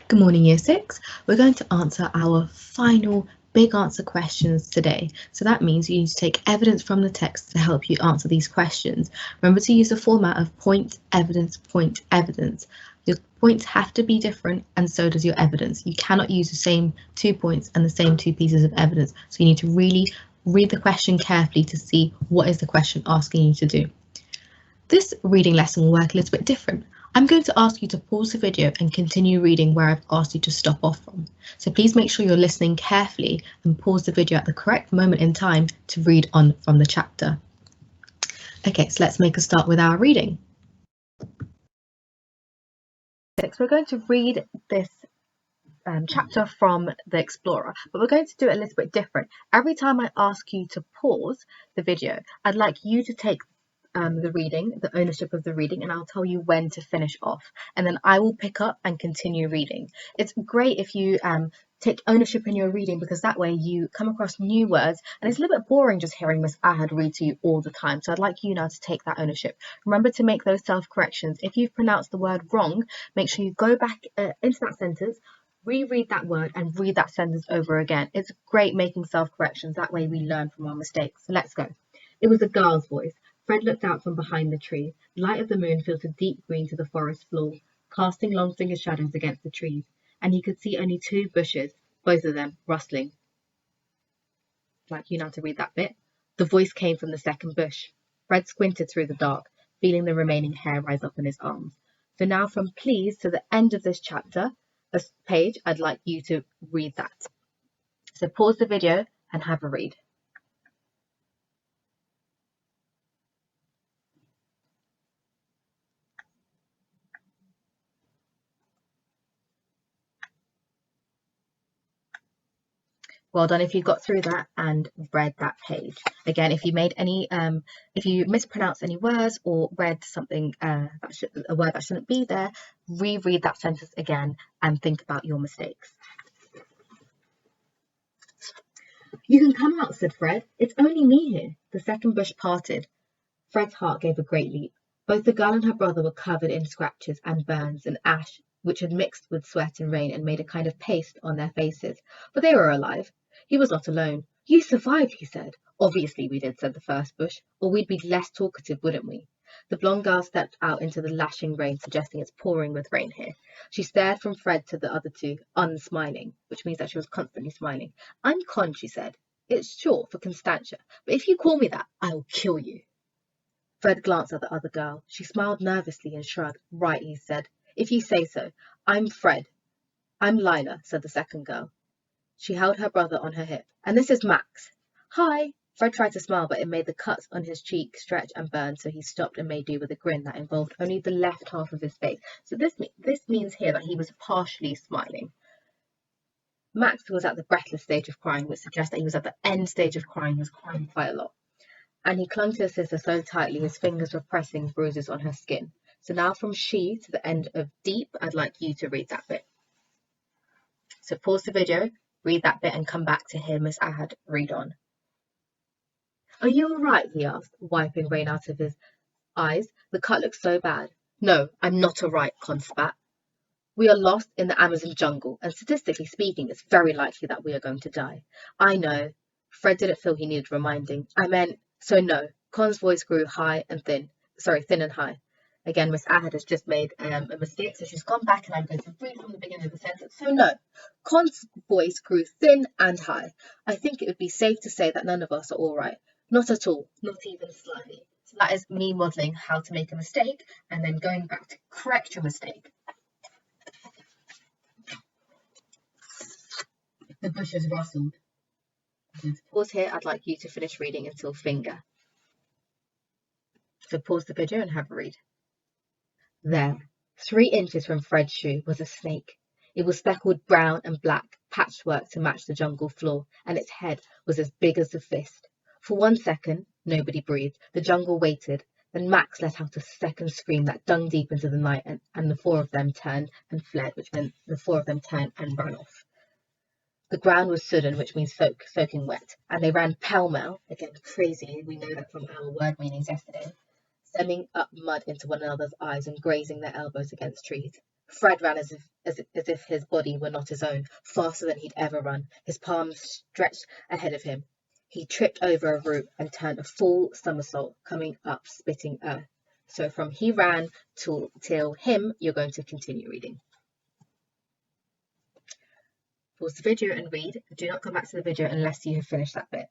Good morning, Year 6. We're going to answer our final big answer questions today. So that means you need to take evidence from the text to help you answer these questions. Remember to use the format of point, evidence, point, evidence. Your points have to be different and so does your evidence. You cannot use the same 2 points and the same 2 pieces of evidence. So you need to really read the question carefully to see what is the question asking you to do. This reading lesson will work a little bit different. I'm going to ask you to pause the video and continue reading where I've asked you to stop off from. So please make sure you're listening carefully and pause the video at the correct moment in time to read on from the chapter. Okay, so let's make a start with our reading. We're going to read this chapter from The Explorer, but we're going to do it a little bit different. Every time I ask you to pause the video, I'd like you to take the reading, the ownership of the reading, and I'll tell you when to finish off, and then I will pick up and continue reading. It's great if you take ownership in your reading, because that way you come across new words, and it's a little bit boring just hearing Miss Ahad read to you all the time. So I'd like you now to take that ownership. Remember to make those self-corrections. If you've pronounced the word wrong, make sure you go back into that sentence, reread that word and read that sentence over again. It's great making self-corrections. That way we learn from our mistakes. So let's go. It was a girl's voice. Fred looked out from behind the tree. The light of the moon filtered deep green to the forest floor, casting long finger shadows against the trees, and he could see only 2 bushes, both of them rustling. I'd like you now to read that bit. The voice came from the second bush. Fred squinted through the dark, feeling the remaining hair rise up on his arms. So now from please to the end of this chapter, this page, I'd like you to read that. So pause the video and have a read. Well done if you got through that and read that page. Again, if you made any, if you mispronounced any words or read something, a word that shouldn't be there, reread that sentence again and think about your mistakes. You can come out, said Fred. It's only me here. The second bush parted. Fred's heart gave a great leap. Both the girl and her brother were covered in scratches and burns and ash, which had mixed with sweat and rain and made a kind of paste on their faces. But they were alive. He was not alone. You survived, he said. Obviously we did, said the first bush, or we'd be less talkative, wouldn't we? The blonde girl stepped out into the lashing rain, suggesting it's pouring with rain here. She stared from Fred to the other two, unsmiling, which means that she was constantly smiling. I'm Con, she said. It's short for Constantia, but if you call me that, I'll kill you. Fred glanced at the other girl. She smiled nervously and shrugged. Right, he said. If you say so. I'm Fred. I'm Lila, said the second girl. She held her brother on her hip. And this is Max. Hi. Fred tried to smile, but it made the cuts on his cheek stretch and burn, so he stopped and made do with a grin that involved only the left half of his face. So this means here that he was partially smiling. Max was at the breathless stage of crying, which suggests that he was at the end stage of crying. He was crying quite a lot. And he clung to his sister so tightly his fingers were pressing bruises on her skin. So now from she to the end of deep, I'd like you to read that bit. So pause the video, read that bit and come back to hear Miss Ahad read on. Are you all right? He asked, wiping rain out of his eyes. The cut looked so bad. No, I'm not all right, Con spat. We are lost in the Amazon jungle, and statistically speaking, it's very likely that we are going to die. I know. Fred didn't feel he needed reminding. I meant, so no. Con's voice grew thin and high. Again, Miss Ahad has just made a mistake, so she's gone back and I'm going to read from the beginning of the sentence. So no, Con's voice grew thin and high. I think it would be safe to say that none of us are all right. Not at all, not even slightly. So that is me modelling how to make a mistake and then going back to correct your mistake. The bushes rustled. Pause here. I'd like you to finish reading until finger. So pause the video and have a read. There, 3 inches from Fred's shoe, was a snake. It was speckled brown and black, patchwork to match the jungle floor, and its head was as big as a fist. For 1 second, nobody breathed. The jungle waited. Then Max let out a second scream that dug deep into the night, and the 4 of them turned and fled, which meant the 4 of them turned and ran off. The ground was sodden, which means soaking wet, and they ran pell-mell, again crazy, we know that from our word meanings yesterday, sending up mud into one another's eyes and grazing their elbows against trees. Fred ran as if his body were not his own, faster than he'd ever run, his palms stretched ahead of him. He tripped over a root and turned a full somersault, coming up spitting earth. So from he ran till him, you're going to continue reading. Pause the video and read. Do not come back to the video unless you have finished that bit.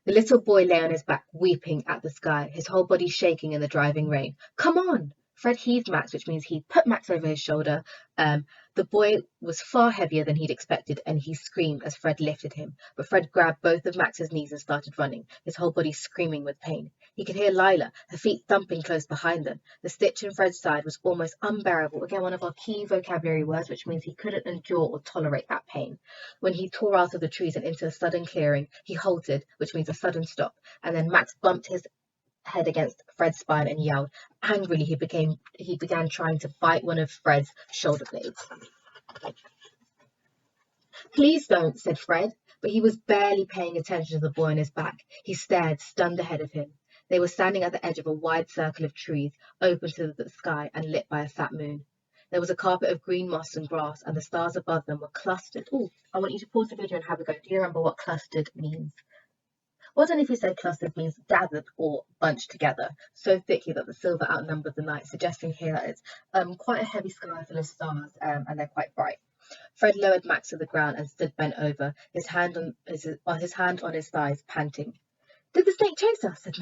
The little boy lay on his back, weeping at the sky, his whole body shaking in the driving rain. Come on! Fred heaved Max, which means he put Max over his shoulder. The boy was far heavier than he'd expected, and he screamed as Fred lifted him. But Fred grabbed both of Max's knees and started running, his whole body screaming with pain. He could hear Lila, her feet thumping close behind them. The stitch in Fred's side was almost unbearable. Again, one of our key vocabulary words, which means he couldn't endure or tolerate that pain. When he tore out of the trees and into a sudden clearing, he halted, which means a sudden stop, and then Max bumped his head against Fred's spine and yelled. Angrily, he began trying to bite one of Fred's shoulder blades. Please don't, said Fred, but he was barely paying attention to the boy on his back. He stared, stunned, ahead of him. They were standing at the edge of a wide circle of trees, open to the sky and lit by a fat moon. There was a carpet of green moss and grass, and the stars above them were clustered. Oh, I want you to pause the video and have a go. Do you remember what clustered means? Well, I don't know if you say clustered means gathered or bunched together, so thickly that the silver outnumbered the night, suggesting here that it's quite a heavy sky full of stars, and they're quite bright. Fred lowered Max to the ground and stood bent over, his hand on his thighs, panting. Did the snake chase us? Said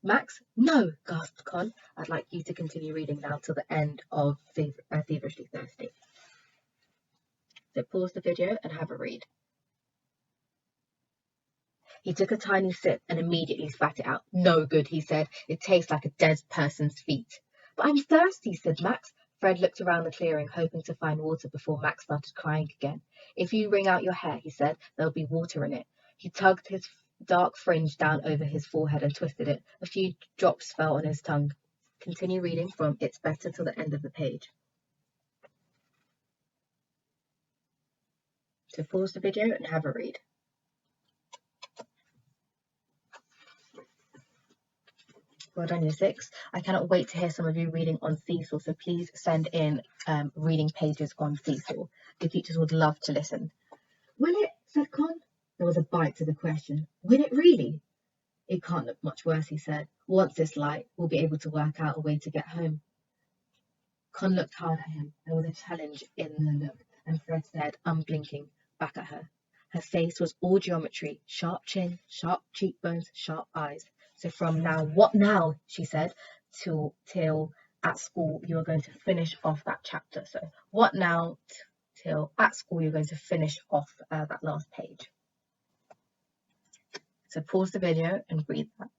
Max. No, gasped Con. I'd like you to continue reading now till the end of Feverishly Thirsty. So pause the video and have a read. He took a tiny sip and immediately spat it out. No good, he said. It tastes like a dead person's feet. But I'm thirsty, said Max. Fred looked around the clearing, hoping to find water before Max started crying again. If you wring out your hair, he said, there'll be water in it. He tugged his dark fringe down over his forehead and twisted it. A few drops fell on his tongue. Continue reading from It's Better till the end of the page. So pause the video and have a read. Well done, Year 6. I cannot wait to hear some of you reading on Seesaw, so please send in reading pages on Seesaw. Your teachers would love to listen. Will it? Said Con. There was a bite to the question. Will it really? It can't look much worse, he said. Once it's light, we'll be able to work out a way to get home. Con looked hard at him. There was a challenge in the look, and Fred stared, unblinking, back at her. Her face was all geometry, sharp chin, sharp cheekbones, sharp eyes. So from now, what now, she said, till at school you are going to finish off that chapter. So what now till at school you're going to finish off that last page. So pause the video and read that.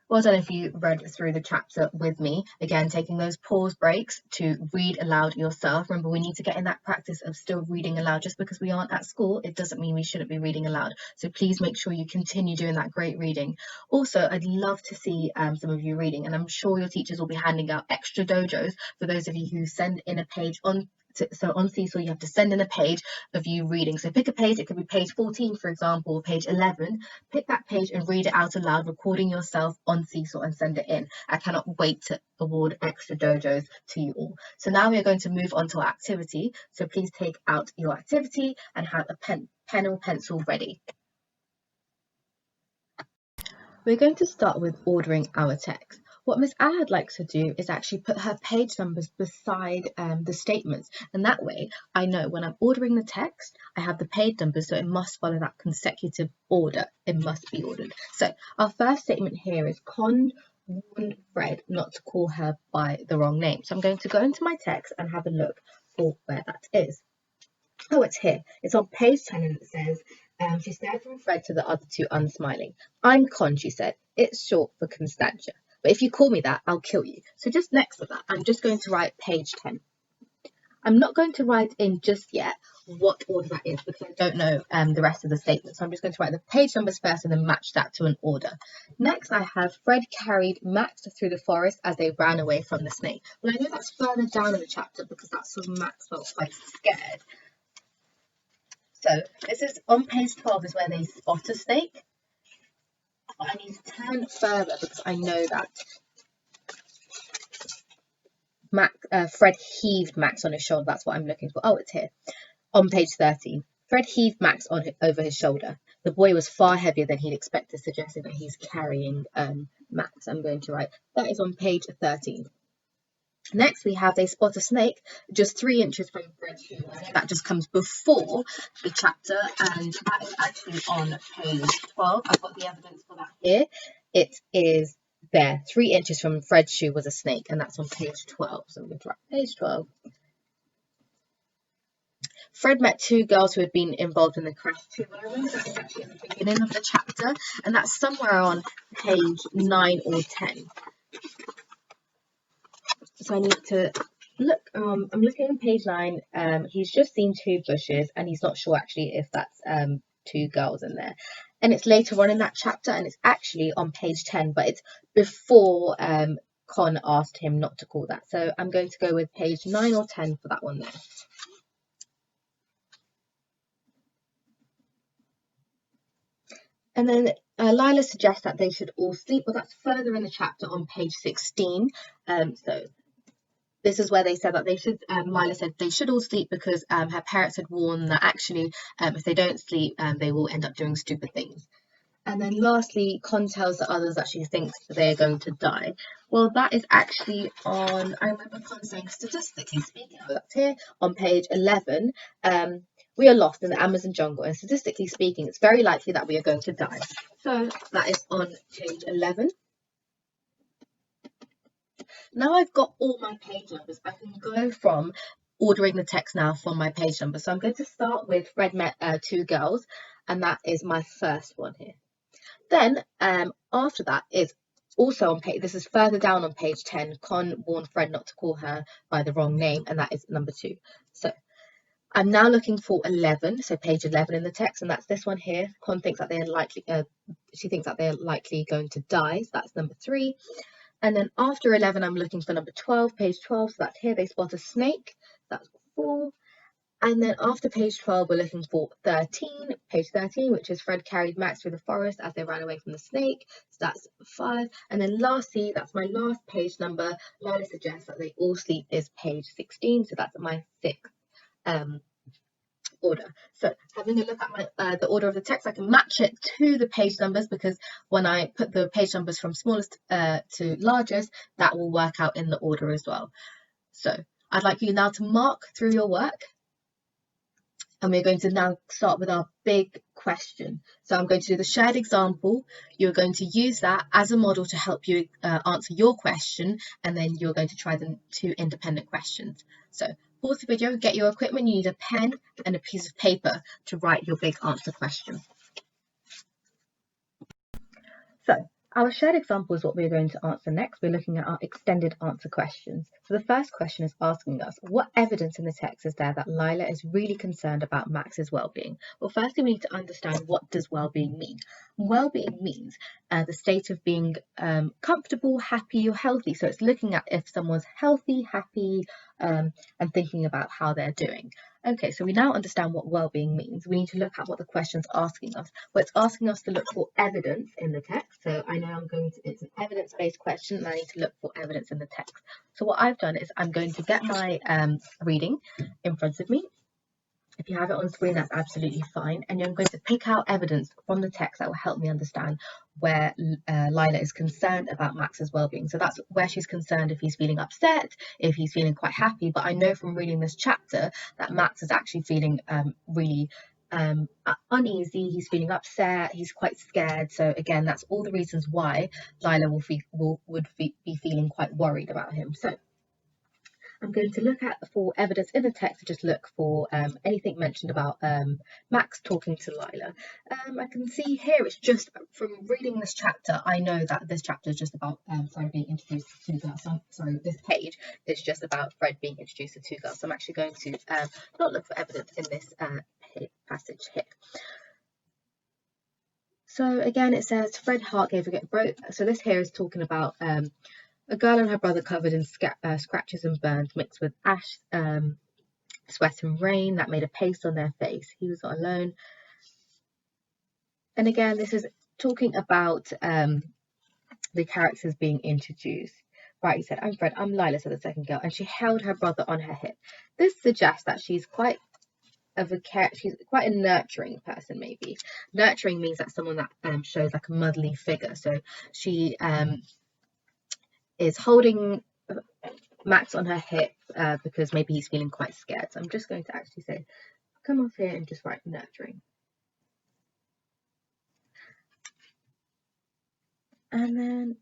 Well done if you read through the chapter with me. Again, taking those pause breaks to read aloud yourself. Remember, we need to get in that practice of still reading aloud. Just because we aren't at school, it doesn't mean we shouldn't be reading aloud. So please make sure you continue doing that great reading. Also, I'd love to see some of you reading, and I'm sure your teachers will be handing out extra dojos for those of you who send in a page on. So on Seesaw, you have to send in a page of you reading. So pick a page. It could be page 14, for example, or page 11. Pick that page and read it out aloud, recording yourself on Seesaw and send it in. I cannot wait to award extra dojos to you all. So now we are going to move on to our activity. So please take out your activity and have a pen or pencil ready. We're going to start with ordering our text. What Miss Ahad likes to do is actually put her page numbers beside the statements, and that way I know when I'm ordering the text I have the page numbers, so it must follow that consecutive order. It must be ordered. So our first statement here is Con warned Fred not to call her by the wrong name. So I'm going to go into my text and have a look for where that is. Oh, it's here. It's on page 10 and it says, she stared from Fred to the other two, unsmiling. I'm Con, she said. It's short for Constantia. But if you call me that, I'll kill you. So just next to that, I'm just going to write page 10. I'm not going to write in just yet what order that is because I don't know the rest of the statement. So I'm just going to write the page numbers first and then match that to an order. Next, I have Fred carried Max through the forest as they ran away from the snake. Well, I know that's further down in the chapter because that's when Max felt quite scared. So this is on page 12 is where they spot a snake. But I need to turn further because I know that Fred heaved Max on his shoulder. That's what I'm looking for. Oh, it's here on page 13. Fred heaved Max over his shoulder. The boy was far heavier than he'd expected, suggesting that he's carrying Max. I'm going to write that is on page 13. Next, we have they spot a snake just 3 inches from Fred's shoe. That just comes before the chapter, and that is actually on page 12. I've got the evidence for that here. It is there. 3 inches from Fred's shoe was a snake, and that's on page 12. So I'm going to write page 12. Fred met 2 girls who had been involved in the crash 2 moments. That is actually at the beginning of the chapter, and that's somewhere on page 9 or 10. So I need to look. I'm looking on page 9. He's just seen 2 bushes, and he's not sure actually if that's 2 girls in there. And it's later on in that chapter, and it's actually on page 10, but it's before Con asked him not to call that. So I'm going to go with page 9 or 10 for that one there. And then Lila suggests that they should all sleep, but that's further in the chapter on page 16. So this is where they said that they should, Lila said they should all sleep because her parents had warned that actually if they don't sleep, they will end up doing stupid things. And then lastly, Con tells the others that she thinks they're going to die. Well, that is actually on, I remember Con saying statistically speaking, that's here on page 11. We are lost in the Amazon jungle, and statistically speaking, it's very likely that we are going to die. So that is on page 11. Now I've got all my page numbers, I can go from ordering the text now from my page number. So I'm going to start with Fred met 2 girls, and that is my first one here. Then after that is also on page, this is further down on page 10, Con warned Fred not to call her by the wrong name, and that is number 2. So I'm now looking for 11, so page 11 in the text, and that's this one here. Con thinks that they're likely, she thinks that they're likely going to die, so that's number 3. And then after 11, I'm looking for number 12, page 12, so that's here. They spot a snake, that's 4. And then after page 12, we're looking for 13, page 13, which is Fred carried Max through the forest as they ran away from the snake. So that's 5. And then lastly, that's my last page number. Lila suggests that they all sleep is page 16. So that's my 6th order. So having a look at my the order of the text, I can match it to the page numbers, because when I put the page numbers from smallest to largest, that will work out in the order as well. So I'd like you now to mark through your work. And we're going to now start with our big question. So I'm going to do the shared example. You're going to use that as a model to help you answer your question, and then you're going to try the 2 independent questions. So pause the video, get your equipment. You need a pen and a piece of paper to write your big answer question. So our shared example is what we're going to answer next. We're looking at our extended answer questions. So the first question is asking us, what evidence in the text is there that Lila is really concerned about Max's well-being? Well, firstly, we need to understand, what does well-being mean? Well-being means the state of being comfortable, happy, or healthy. So it's looking at if someone's healthy, happy, and thinking about how they're doing. Okay, so we now understand what well-being means. We need to look at what the question's asking us. Well, it's asking us to look for evidence in the text. So I know it's an evidence-based question, and I need to look for evidence in the text. So what I've done is I'm going to get my reading in front of me. If you have it on screen, that's absolutely fine. And I'm going to pick out evidence from the text that will help me understand where Lila is concerned about Max's well-being. So that's where she's concerned if he's feeling upset, if he's feeling quite happy. But I know from reading this chapter that Max is actually feeling really uneasy. He's feeling upset. He's quite scared. So again, that's all the reasons why Lila would be feeling quite worried about him. So I'm going to look at for evidence in the text to just look for anything mentioned about Max talking to Lila. I can see here it's just from reading this chapter, I know that this chapter is just about Fred being introduced to 2 girls. Sorry, this page is just about Fred being introduced to 2 girls. So I'm actually going to not look for evidence in this passage here. So again, it says Fred heart gave a broke. So this here is talking about a girl and her brother covered in scratches and burns mixed with ash, sweat and rain that made a paste on their face. He was not alone. And again, this is talking about the characters being introduced. Right, he said, I'm Fred, I'm Lila, said the second girl, and she held her brother on her hip. This suggests that she's quite she's quite a nurturing person, maybe. Nurturing means that someone that shows like a motherly figure. So she is holding Max on her hip because maybe he's feeling quite scared. So I'm just going to actually say, come off here and just write nurturing. And then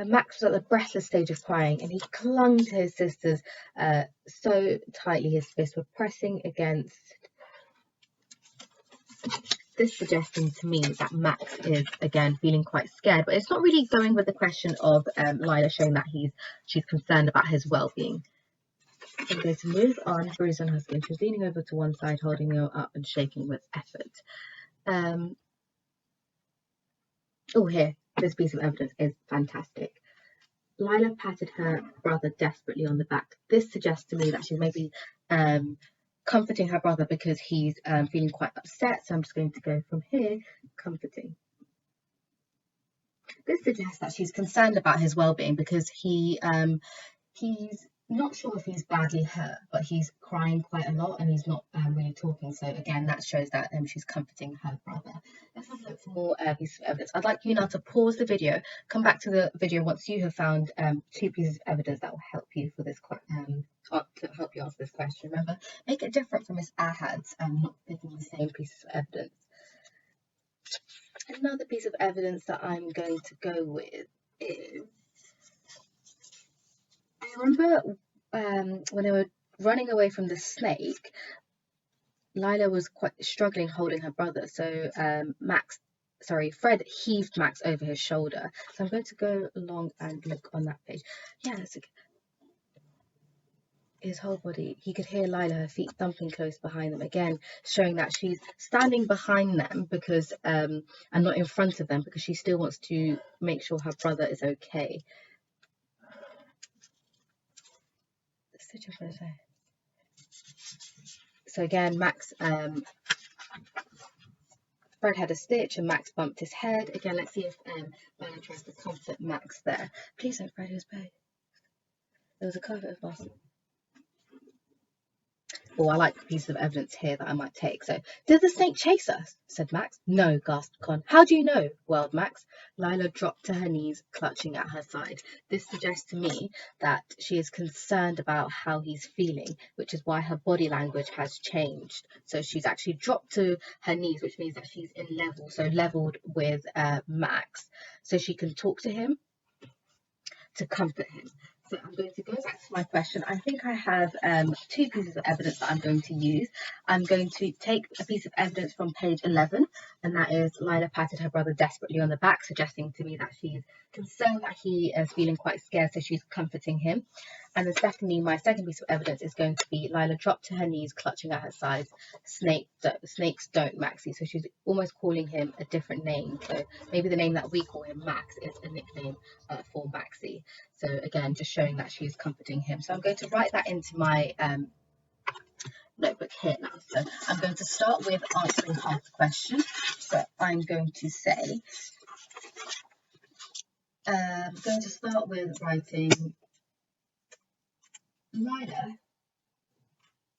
Max was at the breathless stage of crying, and he clung to his sisters so tightly his fists were pressing against. This suggesting to me that Max is again feeling quite scared, but it's not really going with the question of Lila showing that she's concerned about his well-being. I'm going to move on. Bruce and Husky. She's leaning over to one side, holding her up and shaking with effort. Oh, here, this piece of evidence is fantastic. Lila patted her brother desperately on the back. This suggests to me that she's maybe comforting her brother because he's feeling quite upset. So I'm just going to go from here, comforting. This suggests that she's concerned about his well-being because he's not sure if he's badly hurt, but he's crying quite a lot and he's not really talking. So again, that shows that she's comforting her brother. Let's have a look for more pieces of evidence. I'd like you now to pause the video, come back to the video once you have found 2 pieces of evidence that will help you for this to help you answer this question. Remember, make it different from Miss Ahad's and not picking the same pieces of evidence. Another piece of evidence that I'm going to go with is, I remember when they were running away from the snake, Lila was quite struggling holding her brother. So Fred heaved Max over his shoulder. So I'm going to go along and look on that page. Yeah, that's okay. His whole body, he could hear Lila, her feet thumping close behind them, again showing that she's standing behind them because and not in front of them, because she still wants to make sure her brother is okay. So again, Fred had a stitch and Max bumped his head. Again, let's see if Lila tries to comfort Max there. Please don't, Fred, it was bad. There was a carpet of moss. Oh, I like a piece of evidence here that I might take. So, did the snake chase us? Said Max. No, gasped Con. How do you know? Wailed Max. Lila dropped to her knees, clutching at her side. This suggests to me that she is concerned about how he's feeling, which is why her body language has changed. So she's actually dropped to her knees, which means that she's in level, so leveled with Max, so she can talk to him to comfort him. So I'm going to go back to my question. I think I have 2 pieces of evidence that I'm going to use. I'm going to take a piece of evidence from page 11, and that is Lila patted her brother desperately on the back, suggesting to me that she's concerned that he is feeling quite scared, so she's comforting him. And then secondly, my second piece of evidence is going to be Lila dropped to her knees, clutching at her sides. Snakes don't, Maxie. So she's almost calling him a different name. So maybe the name that we call him, Max, is a nickname for Maxie. So again, just showing that she's comforting him. So I'm going to write that into my notebook here now. So I'm going to start with answering half the question. So I'm going to say, I'm going to start with writing Lila,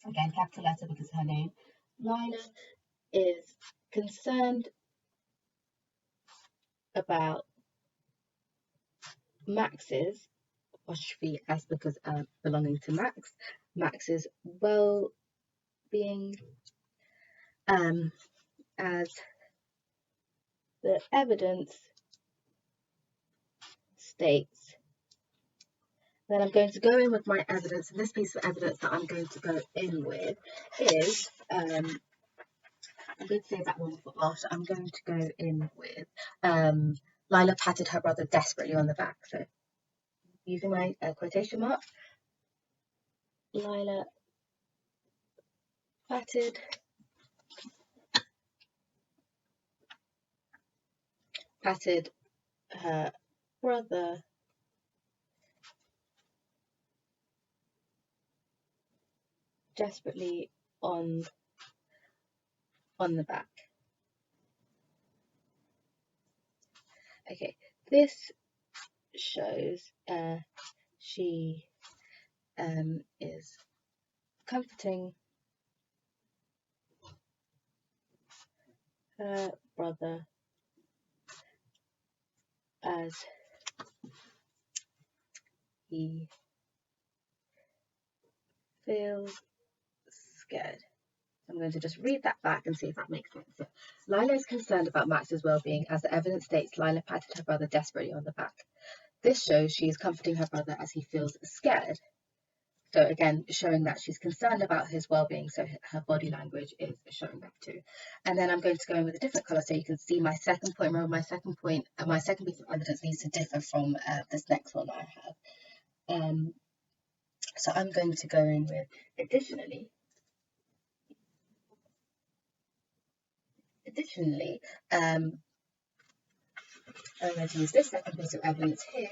again, capital letter because her name. Lila is concerned about Max's, apostrophe S because belonging to Max, Max's well-being, as the evidence states. Then I'm going to go in with my evidence, and this piece of evidence that I'm going to go in with is, I'm going to save that one for after. I'm going to go in with, Lila patted her brother desperately on the back. So using my quotation mark, Lila patted her brother desperately on the back. Okay, this shows she is comforting her brother as he feels scared. I'm going to just read that back and see if that makes sense. So, Lila is concerned about Max's well-being. As the evidence states, Lila patted her brother desperately on the back. This shows she is comforting her brother as he feels scared. So again, showing that she's concerned about his well-being, so her body language is showing that too. And then I'm going to go in with a different colour so you can see my second point. Remember, my second piece of evidence needs to differ from this next one I have. So I'm going to go in with additionally, I'm going to use this second piece of evidence here.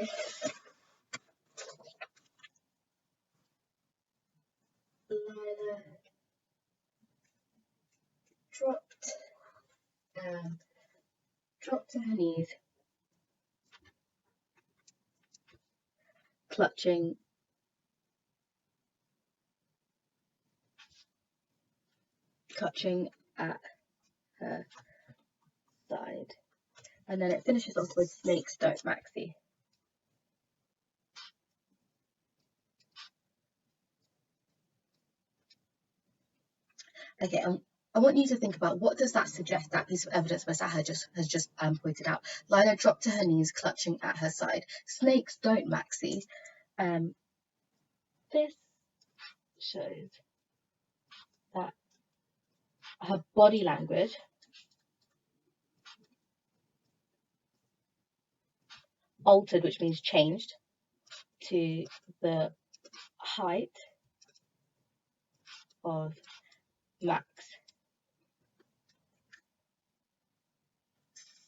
Lila dropped to her knees, clutching at her side. And then it finishes off with snakes don't Maxie. Okay, I want you to think about, what does that suggest, that piece of evidence Miss Aha has just pointed out. Lila dropped to her knees, clutching at her side. Snakes don't Maxie. This shows that her body language altered, which means changed, to the height of Max,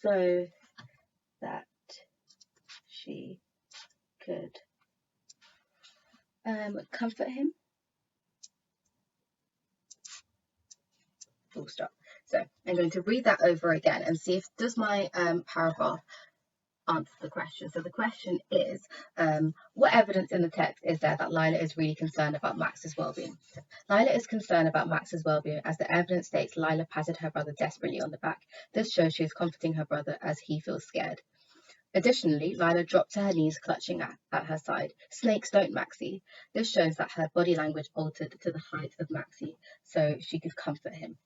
so that she could comfort him. Full stop. So I'm going to read that over again and see if does my paragraph answer the question. So the question is, what evidence in the text is there that Lila is really concerned about Max's well-being? So, Lila is concerned about Max's well-being. As the evidence states, Lila patted her brother desperately on the back. This shows she is comforting her brother as he feels scared. Additionally, Lila dropped to her knees, clutching at her side. Snakes don't Maxie. This shows that her body language altered to the height of Maxie, so she could comfort him.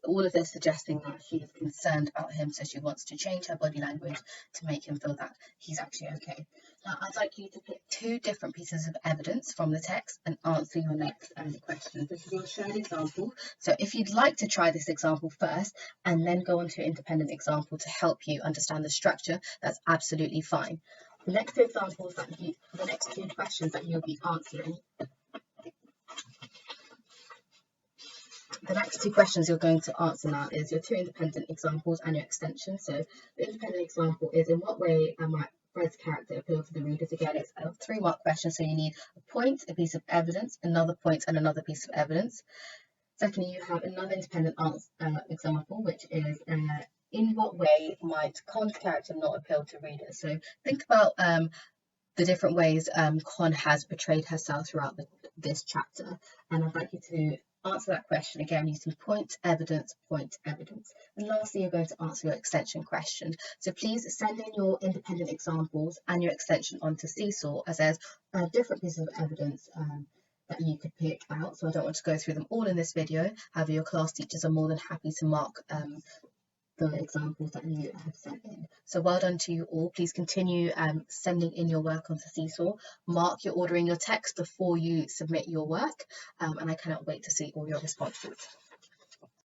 All of this suggesting that she is concerned about him, so she wants to change her body language to make him feel that he's actually okay. Now, I'd like you to pick two different pieces of evidence from the text and answer your next question. This is your shared example. So if you'd like to try this example first and then go on to an independent example to help you understand the structure, that's absolutely fine. The next two questions that you'll be answering, the next two questions you're going to answer now is your two independent examples and your extension. So the independent example is, in what way might Fred's character appeal to the readers? Again, it's a 3-mark question, so you need a point, a piece of evidence, another point, and another piece of evidence. Secondly, you have another independent example, which is in what way might Con's character not appeal to readers? So think about the different ways Con has portrayed herself throughout this chapter, and I'd like you to answer that question again using point, evidence, and lastly you're going to answer your extension question. So please send in your independent examples and your extension onto Seesaw, as there's different pieces of evidence that you could pick out, so I don't want to go through them all in this video. However, your class teachers are more than happy to mark the examples that you have sent in. So well done to you all. Please continue sending in your work onto Seesaw. Mark your ordering your text before you submit your work, and I cannot wait to see all your responses.